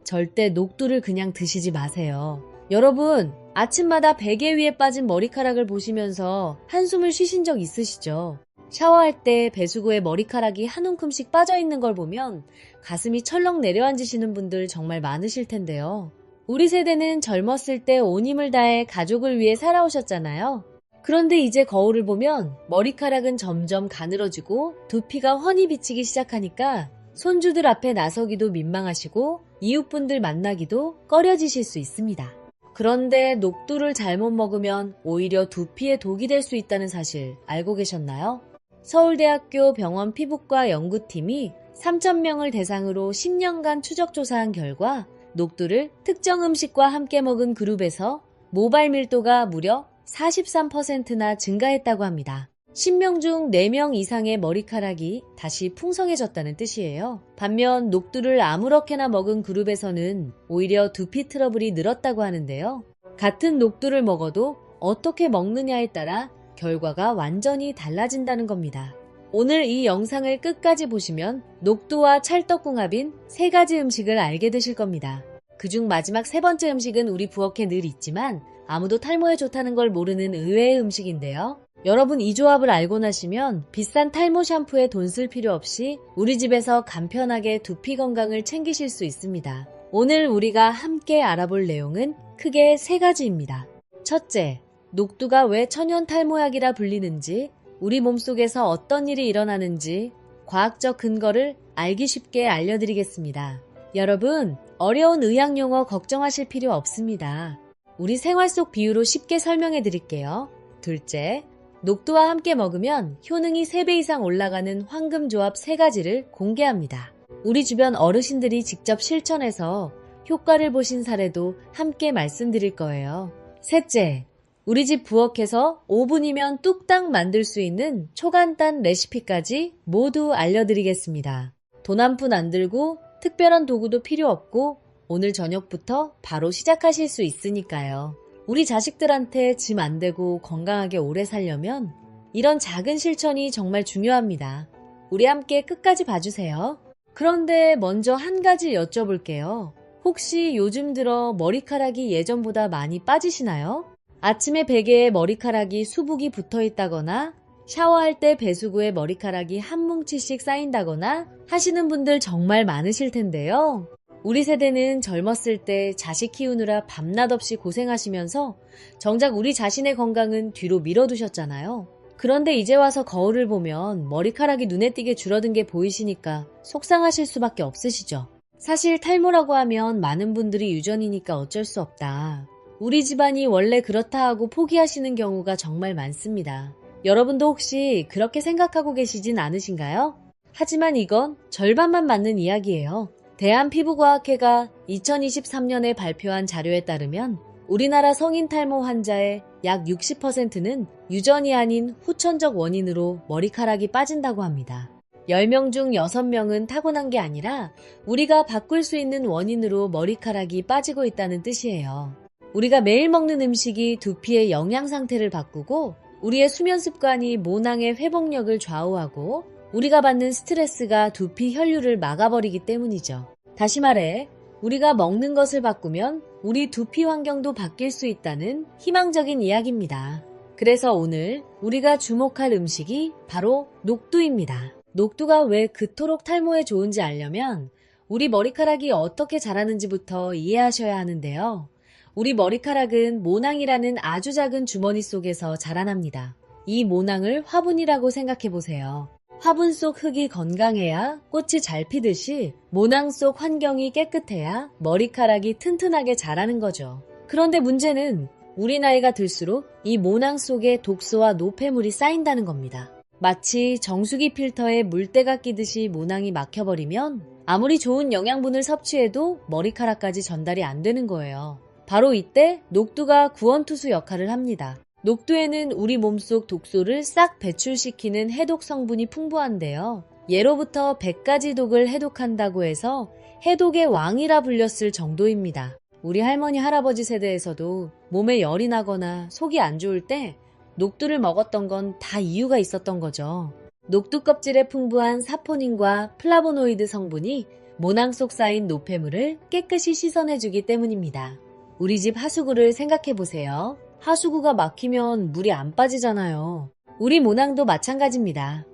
절대 녹두를 그냥 드시지 마세요. 여러분, 아침마다 베개 위에 빠진 머리카락을 보시면서 한숨을 쉬신 적 있으시죠? 샤워할 때 배수구에 머리카락이 한 움큼씩 빠져있는 걸 보면 가슴이 철렁 내려앉으시는 분들 정말 많으실 텐데요. 우리 세대는 젊었을 때 온 힘을 다해 가족을 위해 살아오셨잖아요. 그런데 이제 거울을 보면 머리카락은 점점 가늘어지고 두피가 훤히 비치기 시작하니까 손주들 앞에 나서기도 민망하시고 이웃분들 만나기도 꺼려지실 수 있습니다. 그런데 녹두를 잘못 먹으면 오히려 두피에 독이 될 수 있다는 사실 알고 계셨나요? 서울대학교 병원 피부과 연구팀이 3,000명을 대상으로 10년간 추적조사한 결과 녹두를 특정 음식과 함께 먹은 그룹에서 모발 밀도가 무려 43%나 증가했다고 합니다. 10명 중 4명 이상의 머리카락이 다시 풍성해졌다는 뜻이에요. 반면 녹두를 아무렇게나 먹은 그룹에서는 오히려 두피 트러블이 늘었다고 하는데요. 같은 녹두를 먹어도 어떻게 먹느냐에 따라 결과가 완전히 달라진다는 겁니다. 오늘 이 영상을 끝까지 보시면 녹두와 찰떡궁합인 3가지 음식을 알게 되실 겁니다. 그중 마지막 3번째 음식은 우리 부엌에 늘 있지만 아무도 탈모에 좋다는 걸 모르는 의외의 음식인데요. 여러분, 이 조합을 알고 나시면 비싼 탈모 샴푸에 돈 쓸 필요 없이 우리 집에서 간편하게 두피 건강을 챙기실 수 있습니다. 오늘 우리가 함께 알아볼 내용은 크게 3가지입니다. 첫째, 녹두가 왜 천연 탈모약이라 불리는지, 우리 몸속에서 어떤 일이 일어나는지 과학적 근거를 알기 쉽게 알려드리겠습니다. 여러분, 어려운 의학 용어 걱정하실 필요 없습니다. 우리 생활 속 비유로 쉽게 설명해 드릴게요. 둘째, 녹두와 함께 먹으면 효능이 3배 이상 올라가는 황금조합 3가지를 공개합니다. 우리 주변 어르신들이 직접 실천해서 효과를 보신 사례도 함께 말씀드릴 거예요. 셋째, 우리 집 부엌에서 5분이면 뚝딱 만들 수 있는 초간단 레시피까지 모두 알려드리겠습니다. 돈 한 푼 안 들고 특별한 도구도 필요 없고 오늘 저녁부터 바로 시작하실 수 있으니까요. 우리 자식들한테 짐 안 되고 건강하게 오래 살려면 이런 작은 실천이 정말 중요합니다. 우리 함께 끝까지 봐주세요. 그런데 먼저 한 가지 여쭤볼게요. 혹시 요즘 들어 머리카락이 예전보다 많이 빠지시나요? 아침에 베개에 머리카락이 수북이 붙어 있다거나 샤워할 때 배수구에 머리카락이 한 뭉치씩 쌓인다거나 하시는 분들 정말 많으실 텐데요. 우리 세대는 젊었을 때 자식 키우느라 밤낮 없이 고생하시면서 정작 우리 자신의 건강은 뒤로 밀어두셨잖아요. 그런데 이제 와서 거울을 보면 머리카락이 눈에 띄게 줄어든 게 보이시니까 속상하실 수밖에 없으시죠. 사실 탈모라고 하면 많은 분들이 유전이니까 어쩔 수 없다, 우리 집안이 원래 그렇다 하고 포기하시는 경우가 정말 많습니다. 여러분도 혹시 그렇게 생각하고 계시진 않으신가요? 하지만 이건 절반만 맞는 이야기예요. 대한피부과학회가 2023년에 발표한 자료에 따르면 우리나라 성인 탈모 환자의 약 60%는 유전이 아닌 후천적 원인으로 머리카락이 빠진다고 합니다. 10명 중 6명은 타고난 게 아니라 우리가 바꿀 수 있는 원인으로 머리카락이 빠지고 있다는 뜻이에요. 우리가 매일 먹는 음식이 두피의 영양 상태를 바꾸고 우리의 수면 습관이 모낭의 회복력을 좌우하고 우리가 받는 스트레스가 두피 혈류를 막아버리기 때문이죠. 다시 말해, 우리가 먹는 것을 바꾸면 우리 두피 환경도 바뀔 수 있다는 희망적인 이야기입니다. 그래서 오늘 우리가 주목할 음식이 바로 녹두입니다. 녹두가 왜 그토록 탈모에 좋은지 알려면 우리 머리카락이 어떻게 자라는지부터 이해하셔야 하는데요. 우리 머리카락은 모낭이라는 아주 작은 주머니 속에서 자라납니다. 이 모낭을 화분이라고 생각해보세요. 화분 속 흙이 건강해야 꽃이 잘 피듯이 모낭 속 환경이 깨끗해야 머리카락이 튼튼하게 자라는 거죠. 그런데 문제는 우리 나이가 들수록 이 모낭 속에 독소와 노폐물이 쌓인다는 겁니다. 마치 정수기 필터에 물때가 끼듯이 모낭이 막혀버리면 아무리 좋은 영양분을 섭취해도 머리카락까지 전달이 안 되는 거예요. 바로 이때 녹두가 구원투수 역할을 합니다. 녹두에는 우리 몸속 독소를 싹 배출시키는 해독 성분이 풍부한데요. 예로부터 100가지 독을 해독한다고 해서 해독의 왕이라 불렸을 정도입니다. 우리 할머니 할아버지 세대에서도 몸에 열이 나거나 속이 안 좋을 때 녹두를 먹었던 건 다 이유가 있었던 거죠. 녹두 껍질에 풍부한 사포닌과 플라보노이드 성분이 모낭 속 쌓인 노폐물을 깨끗이 씻어내주기 때문입니다. 우리 집 하수구를 생각해보세요. 하수구가 막히면 물이 안 빠지잖아요. 우리 모낭도 마찬가지입니다.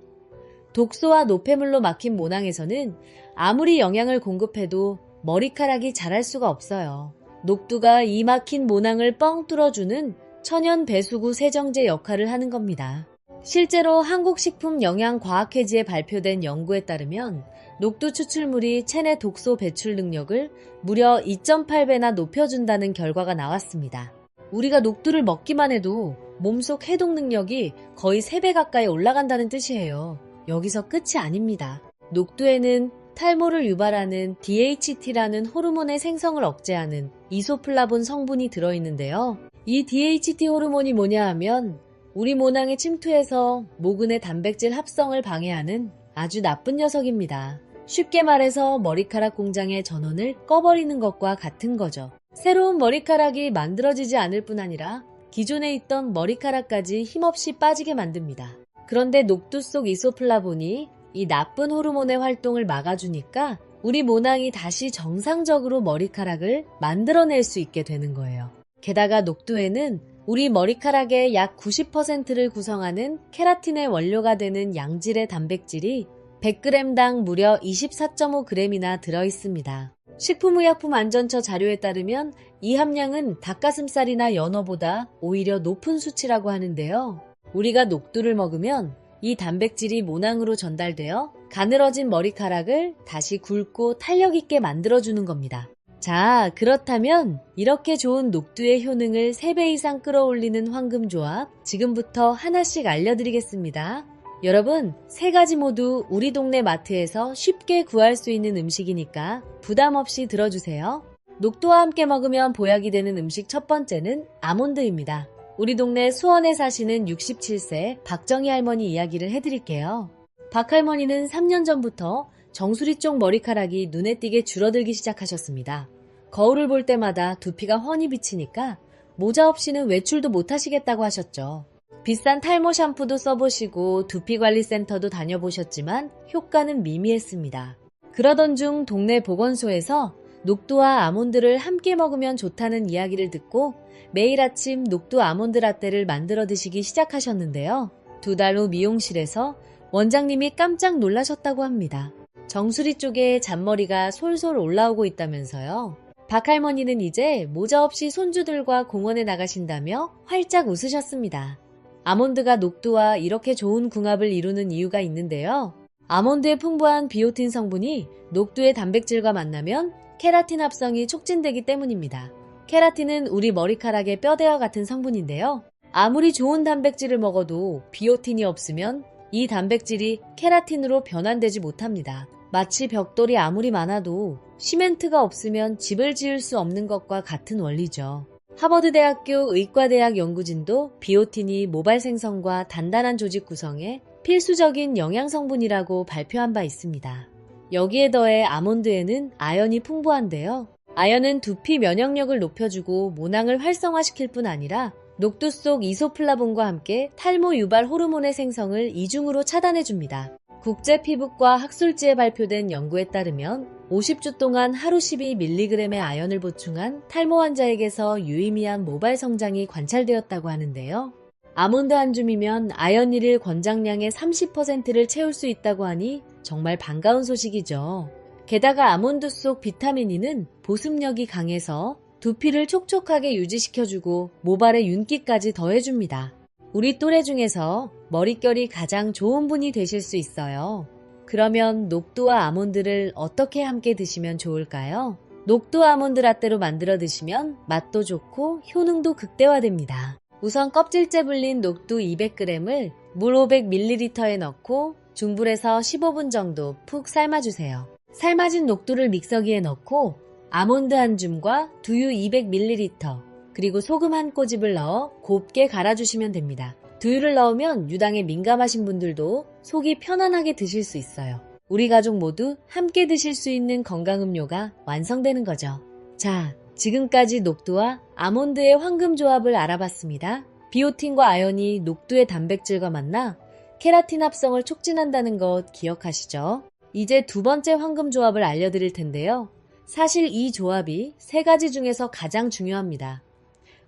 독소와 노폐물로 막힌 모낭에서는 아무리 영양을 공급해도 머리카락이 자랄 수가 없어요. 녹두가 이 막힌 모낭을 뻥 뚫어주는 천연 배수구 세정제 역할을 하는 겁니다. 실제로 한국식품영양과학회지에 발표된 연구에 따르면 녹두 추출물이 체내 독소 배출 능력을 무려 2.8배나 높여준다는 결과가 나왔습니다. 우리가 녹두를 먹기만 해도 몸속 해독 능력이 거의 3배 가까이 올라간다는 뜻이에요. 여기서 끝이 아닙니다. 녹두에는 탈모를 유발하는 DHT라는 호르몬의 생성을 억제하는 이소플라본 성분이 들어있는데요. 이 DHT 호르몬이 뭐냐 하면 우리 모낭에 침투해서 모근의 단백질 합성을 방해하는 아주 나쁜 녀석입니다. 쉽게 말해서 머리카락 공장의 전원을 꺼버리는 것과 같은 거죠. 새로운 머리카락이 만들어지지 않을 뿐 아니라 기존에 있던 머리카락까지 힘없이 빠지게 만듭니다. 그런데 녹두 속 이소플라본이 이 나쁜 호르몬의 활동을 막아주니까 우리 모낭이 다시 정상적으로 머리카락을 만들어낼 수 있게 되는 거예요. 게다가 녹두에는 우리 머리카락의 약 90%를 구성하는 케라틴의 원료가 되는 양질의 단백질이 100g당 무려 24.5g이나 들어있습니다. 식품의약품안전처 자료에 따르면 이 함량은 닭가슴살이나 연어보다 오히려 높은 수치라고 하는데요. 우리가 녹두를 먹으면 이 단백질이 모낭으로 전달되어 가늘어진 머리카락을 다시 굵고 탄력 있게 만들어주는 겁니다. 자, 그렇다면 이렇게 좋은 녹두의 효능을 3배 이상 끌어올리는 황금조합 지금부터 하나씩 알려드리겠습니다. 여러분, 3가지 모두 우리 동네 마트에서 쉽게 구할 수 있는 음식이니까 부담 없이 들어주세요. 녹두와 함께 먹으면 보약이 되는 음식 첫 번째는 아몬드입니다. 우리 동네 수원에 사시는 67세 박정희 할머니 이야기를 해드릴게요. 박 할머니는 3년 전부터 정수리 쪽 머리카락이 눈에 띄게 줄어들기 시작하셨습니다. 거울을 볼 때마다 두피가 훤히 비치니까 모자 없이는 외출도 못하시겠다고 하셨죠. 비싼 탈모 샴푸도 써보시고 두피관리센터도 다녀보셨지만 효과는 미미했습니다. 그러던 중 동네 보건소에서 녹두와 아몬드를 함께 먹으면 좋다는 이야기를 듣고 매일 아침 녹두 아몬드 라떼를 만들어 드시기 시작하셨는데요. 2달 후 미용실에서 원장님이 깜짝 놀라셨다고 합니다. 정수리 쪽에 잔머리가 솔솔 올라오고 있다면서요. 박 할머니는 이제 모자 없이 손주들과 공원에 나가신다며 활짝 웃으셨습니다. 아몬드가 녹두와 이렇게 좋은 궁합을 이루는 이유가 있는데요. 아몬드의 풍부한 비오틴 성분이 녹두의 단백질과 만나면 케라틴 합성이 촉진되기 때문입니다. 케라틴은 우리 머리카락의 뼈대와 같은 성분인데요. 아무리 좋은 단백질을 먹어도 비오틴이 없으면 이 단백질이 케라틴으로 변환되지 못합니다. 마치 벽돌이 아무리 많아도 시멘트가 없으면 집을 지을 수 없는 것과 같은 원리죠. 하버드대학교 의과대학 연구진도 비오틴이 모발 생성과 단단한 조직 구성에 필수적인 영양성분이라고 발표한 바 있습니다. 여기에 더해 아몬드에는 아연이 풍부한데요. 아연은 두피 면역력을 높여주고 모낭을 활성화시킬 뿐 아니라 녹두 속 이소플라본과 함께 탈모 유발 호르몬의 생성을 이중으로 차단해줍니다. 국제피부과 학술지에 발표된 연구에 따르면 50주 동안 하루 12mg의 아연을 보충한 탈모 환자에게서 유의미한 모발 성장이 관찰되었다고 하는데요. 아몬드 한 줌이면 아연 1일 권장량의 30%를 채울 수 있다고 하니 정말 반가운 소식이죠. 게다가 아몬드 속 비타민 E는 보습력이 강해서 두피를 촉촉하게 유지시켜주고 모발의 윤기까지 더해줍니다. 우리 또래 중에서 머릿결이 가장 좋은 분이 되실 수 있어요. 그러면 녹두와 아몬드를 어떻게 함께 드시면 좋을까요? 녹두 아몬드 라떼로 만들어 드시면 맛도 좋고 효능도 극대화됩니다. 우선 껍질째 불린 녹두 200g을 물 500ml에 넣고 중불에서 15분 정도 푹 삶아주세요. 삶아진 녹두를 믹서기에 넣고 아몬드 한 줌과 두유 200ml 그리고 소금 한 꼬집을 넣어 곱게 갈아주시면 됩니다. 두유를 넣으면 유당에 민감하신 분들도 속이 편안하게 드실 수 있어요. 우리 가족 모두 함께 드실 수 있는 건강음료가 완성되는 거죠. 자, 지금까지 녹두와 아몬드의 황금 조합을 알아봤습니다. 비오틴과 아연이 녹두의 단백질과 만나 케라틴 합성을 촉진한다는 것 기억하시죠? 이제 두 번째 황금 조합을 알려드릴 텐데요. 사실 이 조합이 세 가지 중에서 가장 중요합니다.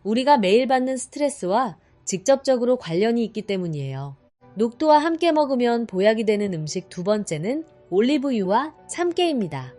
우리가 매일 받는 스트레스와 직접적으로 관련이 있기 때문이에요. 녹두와 함께 먹으면 보약이 되는 음식 두 번째는 올리브유와 참깨입니다.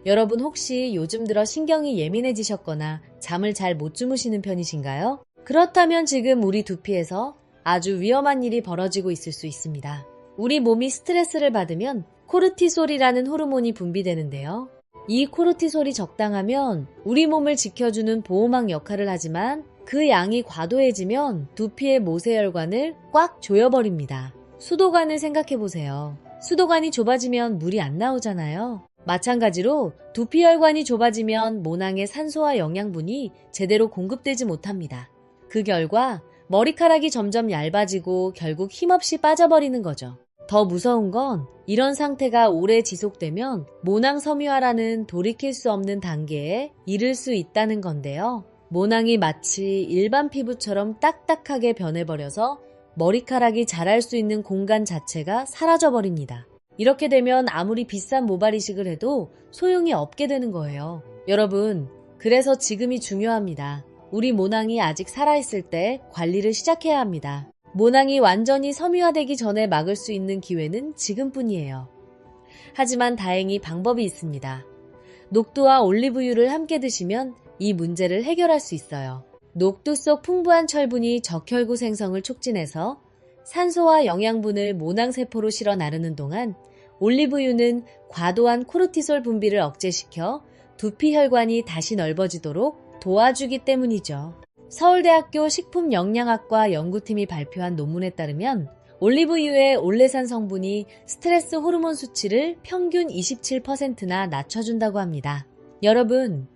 여러분 혹시 요즘 들어 신경이 예민해지셨거나 잠을 잘 못 주무시는 편이신가요? 그렇다면 지금 우리 두피에서 아주 위험한 일이 벌어지고 있을 수 있습니다. 우리 몸이 스트레스를 받으면 코르티솔이라는 호르몬이 분비되는데요. 이 코르티솔이 적당하면 우리 몸을 지켜주는 보호막 역할을 하지만 그 양이 과도해지면 두피의 모세혈관을 꽉 조여버립니다. 수도관을 생각해보세요. 수도관이 좁아지면 물이 안 나오잖아요. 마찬가지로 두피혈관이 좁아지면 모낭의 산소와 영양분이 제대로 공급되지 못합니다. 그 결과 머리카락이 점점 얇아지고 결국 힘없이 빠져버리는 거죠. 더 무서운 건 이런 상태가 오래 지속되면 모낭 섬유화라는 돌이킬 수 없는 단계에 이를 수 있다는 건데요. 모낭이 마치 일반 피부처럼 딱딱하게 변해버려서 머리카락이 자랄 수 있는 공간 자체가 사라져버립니다. 이렇게 되면 아무리 비싼 모발 이식을 해도 소용이 없게 되는 거예요. 여러분, 그래서 지금이 중요합니다. 우리 모낭이 아직 살아있을 때 관리를 시작해야 합니다. 모낭이 완전히 섬유화되기 전에 막을 수 있는 기회는 지금뿐이에요. 하지만 다행히 방법이 있습니다. 녹두와 올리브유를 함께 드시면 이 문제를 해결할 수 있어요. 녹두 속 풍부한 철분이 적혈구 생성을 촉진해서 산소와 영양분을 모낭세포로 실어 나르는 동안 올리브유는 과도한 코르티솔 분비를 억제시켜 두피혈관이 다시 넓어지도록 도와주기 때문이죠. 서울대학교 식품영양학과 연구팀이 발표한 논문에 따르면 올리브유의 올레산 성분이 스트레스 호르몬 수치를 평균 27%나 낮춰준다고 합니다. 여러분,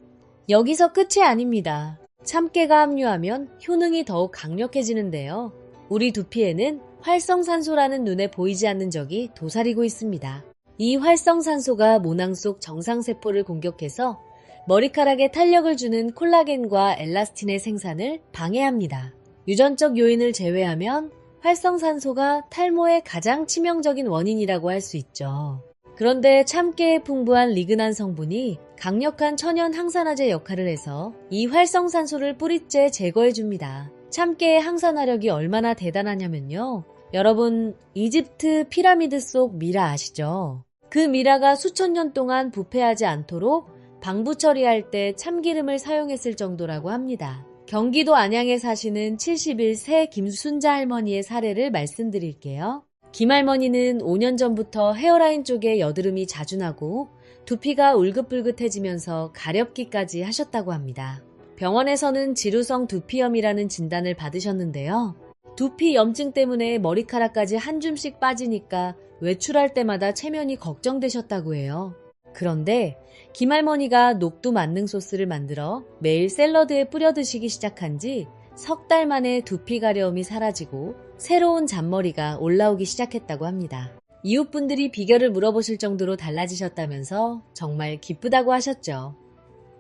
여기서 끝이 아닙니다. 참깨가 함유하면 효능이 더욱 강력해지는데요. 우리 두피에는 활성산소라는 눈에 보이지 않는 적이 도사리고 있습니다. 이 활성산소가 모낭 속 정상세포를 공격해서 머리카락에 탄력을 주는 콜라겐과 엘라스틴의 생산을 방해합니다. 유전적 요인을 제외하면 활성산소가 탈모의 가장 치명적인 원인이라고 할 수 있죠. 그런데 참깨에 풍부한 리그난 성분이 강력한 천연 항산화제 역할을 해서 이 활성산소를 뿌리째 제거해줍니다. 참깨의 항산화력이 얼마나 대단하냐면요. 여러분, 이집트 피라미드 속 미라 아시죠? 그 미라가 수천 년 동안 부패하지 않도록 방부 처리할 때 참기름을 사용했을 정도라고 합니다. 경기도 안양에 사시는 71세 김순자 할머니의 사례를 말씀드릴게요. 김 할머니는 5년 전부터 헤어라인 쪽에 여드름이 자주 나고 두피가 울긋불긋해지면서 가렵기까지 하셨다고 합니다. 병원에서는 지루성 두피염이라는 진단을 받으셨는데요. 두피 염증 때문에 머리카락까지 한 줌씩 빠지니까 외출할 때마다 체면이 걱정되셨다고 해요. 그런데 김할머니가 녹두 만능 소스를 만들어 매일 샐러드에 뿌려 드시기 시작한 지 석 달 만에 두피 가려움이 사라지고 새로운 잔머리가 올라오기 시작했다고 합니다. 이웃분들이 비결을 물어보실 정도로 달라지셨다면서 정말 기쁘다고 하셨죠.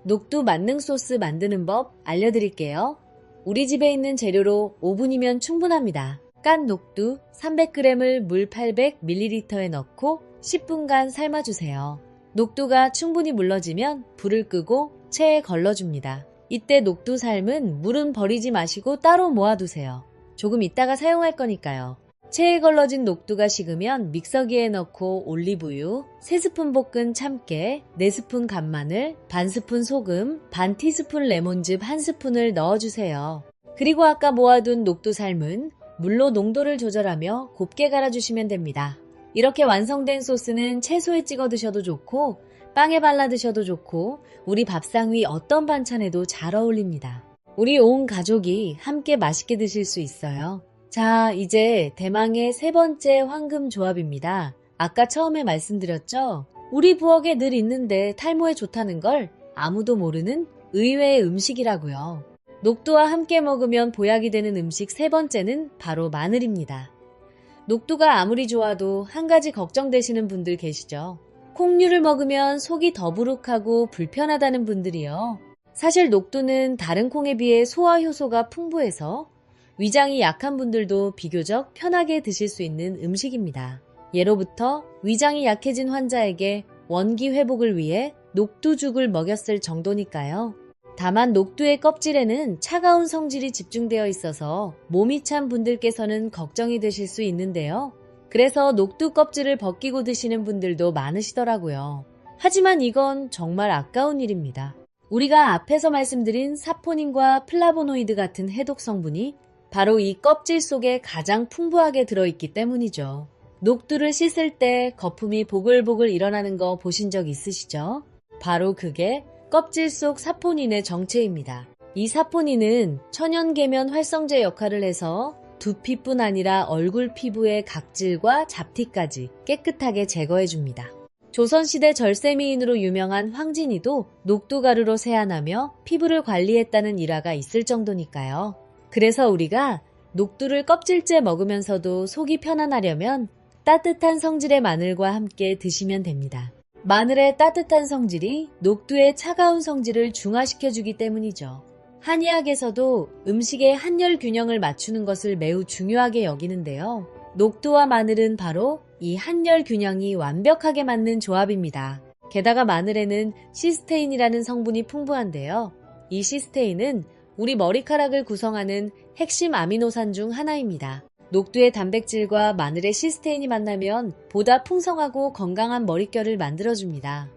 녹두 만능 소스 만드는 법 알려드릴게요. 우리 집에 있는 재료로 5분이면 충분합니다. 깐 녹두 300g을 물 800ml에 넣고 10분간 삶아주세요. 녹두가 충분히 물러지면 불을 끄고 체에 걸러줍니다. 이때 녹두 삶은 물은 버리지 마시고 따로 모아두세요. 조금 있다가 사용할 거니까요. 체에 걸러진 녹두가 식으면 믹서기에 넣고 올리브유, 3스푼 볶은 참깨, 4스푼 간마늘, 반스푼 소금, 반 티스푼 레몬즙 1스푼을 넣어주세요. 그리고 아까 모아둔 녹두 삶은 물로 농도를 조절하며 곱게 갈아주시면 됩니다. 이렇게 완성된 소스는 채소에 찍어 드셔도 좋고 빵에 발라 드셔도 좋고 우리 밥상 위 어떤 반찬에도 잘 어울립니다. 우리 온 가족이 함께 맛있게 드실 수 있어요. 자, 이제 대망의 세 번째 황금 조합입니다. 아까 처음에 말씀드렸죠? 우리 부엌에 늘 있는데 탈모에 좋다는 걸 아무도 모르는 의외의 음식이라고요. 녹두와 함께 먹으면 보약이 되는 음식 세 번째는 바로 마늘입니다. 녹두가 아무리 좋아도 한 가지 걱정되시는 분들 계시죠? 콩류를 먹으면 속이 더부룩하고 불편하다는 분들이요. 사실 녹두는 다른 콩에 비해 소화 효소가 풍부해서 위장이 약한 분들도 비교적 편하게 드실 수 있는 음식입니다. 예로부터 위장이 약해진 환자에게 원기 회복을 위해 녹두죽을 먹였을 정도니까요. 다만 녹두의 껍질에는 차가운 성질이 집중되어 있어서 몸이 찬 분들께서는 걱정이 되실 수 있는데요. 그래서 녹두 껍질을 벗기고 드시는 분들도 많으시더라고요. 하지만 이건 정말 아까운 일입니다. 우리가 앞에서 말씀드린 사포닌과 플라보노이드 같은 해독 성분이 바로 이 껍질 속에 가장 풍부하게 들어있기 때문이죠. 녹두를 씻을 때 거품이 보글보글 일어나는 거 보신 적 있으시죠? 바로 그게 껍질 속 사포닌의 정체입니다. 이 사포닌은 천연계면 활성제 역할을 해서 두피뿐 아니라 얼굴 피부의 각질과 잡티까지 깨끗하게 제거해줍니다. 조선시대 절세미인으로 유명한 황진이도 녹두가루로 세안하며 피부를 관리했다는 일화가 있을 정도니까요. 그래서 우리가 녹두를 껍질째 먹으면서도 속이 편안하려면 따뜻한 성질의 마늘과 함께 드시면 됩니다. 마늘의 따뜻한 성질이 녹두의 차가운 성질을 중화시켜주기 때문이죠. 한의학에서도 음식의 한열 균형을 맞추는 것을 매우 중요하게 여기는데요. 녹두와 마늘은 바로 이 한열 균형이 완벽하게 맞는 조합입니다. 게다가 마늘에는 시스테인이라는 성분이 풍부한데요. 이 시스테인은 우리 머리카락을 구성하는 핵심 아미노산 중 하나입니다. 녹두의 단백질과 마늘의 시스테인이 만나면 보다 풍성하고 건강한 머릿결을 만들어줍니다.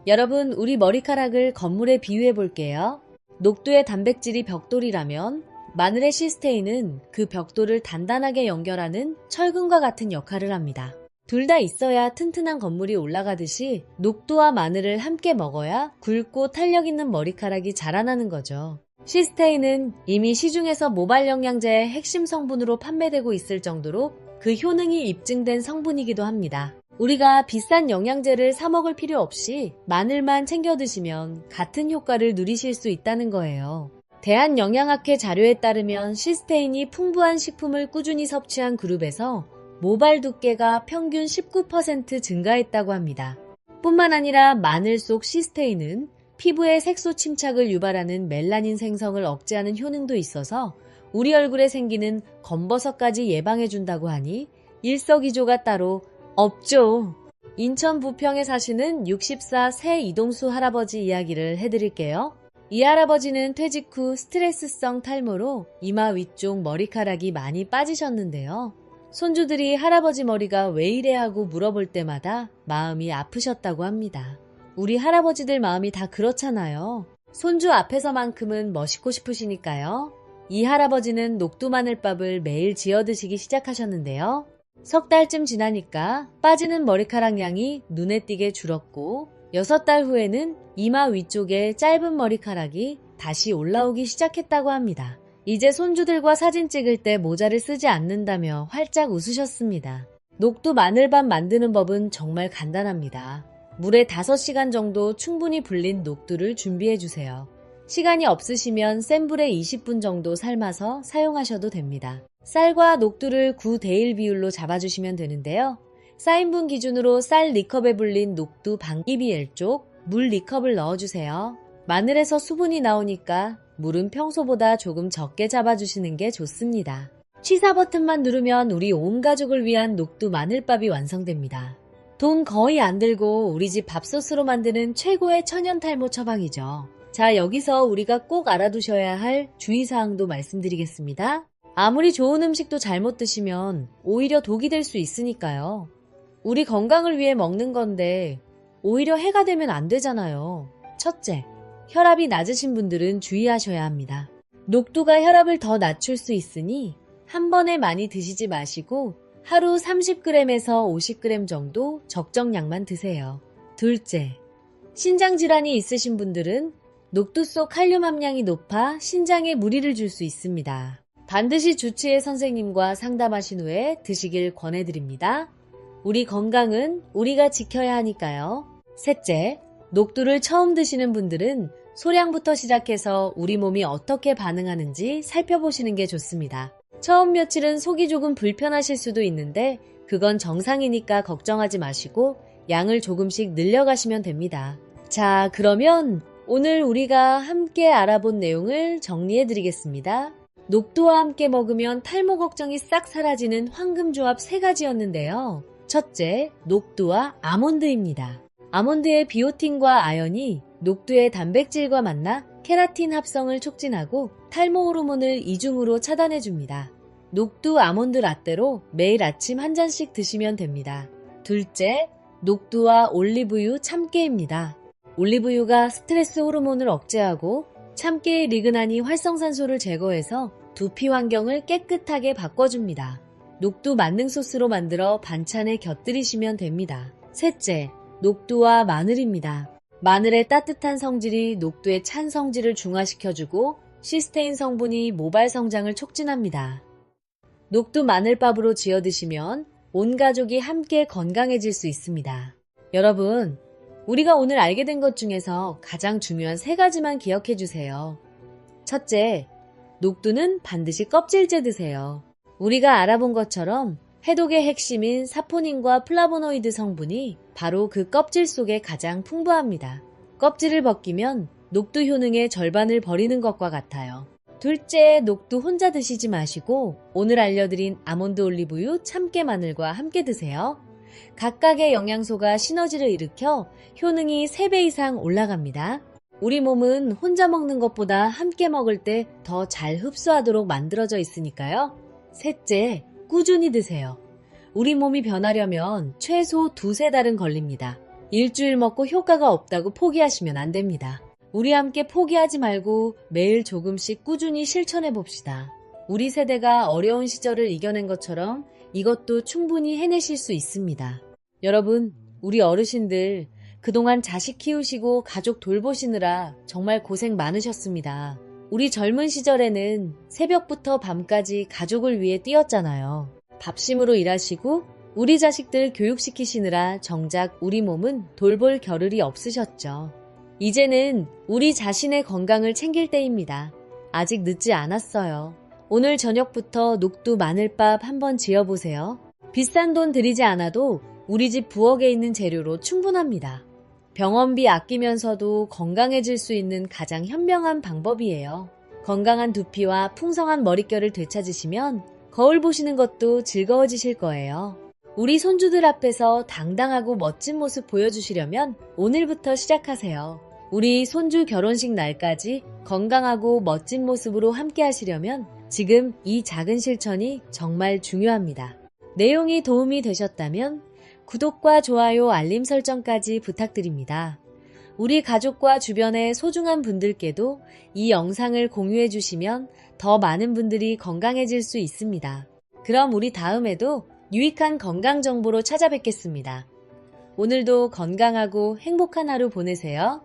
여러분, 우리 머리카락을 건물에 비유해 볼게요. 녹두의 단백질이 벽돌이라면 마늘의 시스테인은 그 벽돌을 단단하게 연결하는 철근과 같은 역할을 합니다. 둘 다 있어야 튼튼한 건물이 올라가듯이 녹두와 마늘을 함께 먹어야 굵고 탄력 있는 머리카락이 자라나는 거죠. 시스테인은 이미 시중에서 모발 영양제의 핵심 성분으로 판매되고 있을 정도로 그 효능이 입증된 성분이기도 합니다. 우리가 비싼 영양제를 사 먹을 필요 없이 마늘만 챙겨 드시면 같은 효과를 누리실 수 있다는 거예요. 대한영양학회 자료에 따르면 시스테인이 풍부한 식품을 꾸준히 섭취한 그룹에서 모발 두께가 평균 19% 증가했다고 합니다. 뿐만 아니라 마늘 속 시스테인은 피부의 색소 침착을 유발하는 멜라닌 생성을 억제하는 효능도 있어서 우리 얼굴에 생기는 검버섯까지 예방해준다고 하니 일석이조가 따로 없죠. 인천 부평에 사시는 64 새 이동수 할아버지 이야기를 해드릴게요. 이 할아버지는 퇴직 후 스트레스성 탈모로 이마 위쪽 머리카락이 많이 빠지셨는데요. 손주들이 할아버지 머리가 왜 이래 하고 물어볼 때마다 마음이 아프셨다고 합니다. 우리 할아버지들 마음이 다 그렇잖아요. 손주 앞에서만큼은 멋있고 싶으시니까요. 이 할아버지는 녹두 마늘밥을 매일 지어 드시기 시작하셨는데요. 석 달쯤 지나니까 빠지는 머리카락 양이 눈에 띄게 줄었고 6달 후에는 이마 위쪽에 짧은 머리카락이 다시 올라오기 시작했다고 합니다. 이제 손주들과 사진 찍을 때 모자를 쓰지 않는다며 활짝 웃으셨습니다. 녹두 마늘밥 만드는 법은 정말 간단합니다. 물에 5시간 정도 충분히 불린 녹두를 준비해주세요. 시간이 없으시면 센 불에 20분 정도 삶아서 사용하셔도 됩니다. 쌀과 녹두를 9대1 비율로 잡아주시면 되는데요. 4인분 기준으로 쌀 4컵에 불린 녹두 반끼비 1쪽, 물 4컵을 넣어주세요. 마늘에서 수분이 나오니까 물은 평소보다 조금 적게 잡아주시는 게 좋습니다. 취사 버튼만 누르면 우리 온 가족을 위한 녹두 마늘밥이 완성됩니다. 돈 거의 안 들고 우리 집 밥솥으로 만드는 최고의 천연 탈모 처방이죠. 자, 여기서 우리가 꼭 알아두셔야 할 주의사항도 말씀드리겠습니다. 아무리 좋은 음식도 잘못 드시면 오히려 독이 될 수 있으니까요. 우리 건강을 위해 먹는 건데 오히려 해가 되면 안 되잖아요. 첫째, 혈압이 낮으신 분들은 주의하셔야 합니다. 녹두가 혈압을 더 낮출 수 있으니 한 번에 많이 드시지 마시고 하루 30g에서 50g 정도 적정량만 드세요. 둘째, 신장질환이 있으신 분들은 녹두 속 칼륨 함량이 높아 신장에 무리를 줄 수 있습니다. 반드시 주치의 선생님과 상담하신 후에 드시길 권해드립니다. 우리 건강은 우리가 지켜야 하니까요. 셋째, 녹두를 처음 드시는 분들은 소량부터 시작해서 우리 몸이 어떻게 반응하는지 살펴보시는 게 좋습니다. 처음 며칠은 속이 조금 불편하실 수도 있는데 그건 정상이니까 걱정하지 마시고 양을 조금씩 늘려가시면 됩니다. 자, 그러면 오늘 우리가 함께 알아본 내용을 정리해드리겠습니다. 녹두와 함께 먹으면 탈모 걱정이 싹 사라지는 황금조합 3가지였는데요. 첫째, 녹두와 아몬드입니다. 아몬드의 비오틴과 아연이 녹두의 단백질과 만나 케라틴 합성을 촉진하고 탈모 호르몬을 이중으로 차단해줍니다. 녹두 아몬드 라떼로 매일 아침 한 잔씩 드시면 됩니다. 둘째, 녹두와 올리브유 참깨입니다. 올리브유가 스트레스 호르몬을 억제하고 참깨의 리그난이 활성산소를 제거해서 두피 환경을 깨끗하게 바꿔줍니다. 녹두 만능 소스로 만들어 반찬에 곁들이시면 됩니다. 셋째, 녹두와 마늘입니다. 마늘의 따뜻한 성질이 녹두의 찬 성질을 중화시켜주고 시스테인 성분이 모발 성장을 촉진합니다. 녹두 마늘밥으로 지어 드시면 온 가족이 함께 건강해질 수 있습니다. 여러분, 우리가 오늘 알게 된 것 중에서 가장 중요한 3가지만 기억해 주세요. 첫째, 녹두는 반드시 껍질째 드세요. 우리가 알아본 것처럼 해독의 핵심인 사포닌과 플라보노이드 성분이 바로 그 껍질 속에 가장 풍부합니다. 껍질을 벗기면 녹두 효능의 절반을 버리는 것과 같아요. 둘째, 녹두 혼자 드시지 마시고 오늘 알려드린 아몬드 올리브유, 참깨 마늘과 함께 드세요. 각각의 영양소가 시너지를 일으켜 효능이 3배 이상 올라갑니다. 우리 몸은 혼자 먹는 것보다 함께 먹을 때 더 잘 흡수하도록 만들어져 있으니까요. 셋째, 꾸준히 드세요. 우리 몸이 변하려면 최소 2-3달은 걸립니다. 일주일 먹고 효과가 없다고 포기하시면 안 됩니다. 우리 함께 포기하지 말고 매일 조금씩 꾸준히 실천해 봅시다. 우리 세대가 어려운 시절을 이겨낸 것처럼 이것도 충분히 해내실 수 있습니다. 여러분, 우리 어르신들 그동안 자식 키우시고 가족 돌보시느라 정말 고생 많으셨습니다. 우리 젊은 시절에는 새벽부터 밤까지 가족을 위해 뛰었잖아요. 밥심으로 일하시고 우리 자식들 교육시키시느라 정작 우리 몸은 돌볼 겨를이 없으셨죠. 이제는 우리 자신의 건강을 챙길 때입니다. 아직 늦지 않았어요. 오늘 저녁부터 녹두 마늘밥 한번 지어보세요. 비싼 돈 들이지 않아도 우리 집 부엌에 있는 재료로 충분합니다. 병원비 아끼면서도 건강해질 수 있는 가장 현명한 방법이에요. 건강한 두피와 풍성한 머릿결을 되찾으시면 거울 보시는 것도 즐거워지실 거예요. 우리 손주들 앞에서 당당하고 멋진 모습 보여주시려면 오늘부터 시작하세요. 우리 손주 결혼식 날까지 건강하고 멋진 모습으로 함께 하시려면 지금 이 작은 실천이 정말 중요합니다. 내용이 도움이 되셨다면 구독과 좋아요, 알림 설정까지 부탁드립니다. 우리 가족과 주변의 소중한 분들께도 이 영상을 공유해 주시면 더 많은 분들이 건강해질 수 있습니다. 그럼 우리 다음에도 유익한 건강 정보로 찾아뵙겠습니다. 오늘도 건강하고 행복한 하루 보내세요.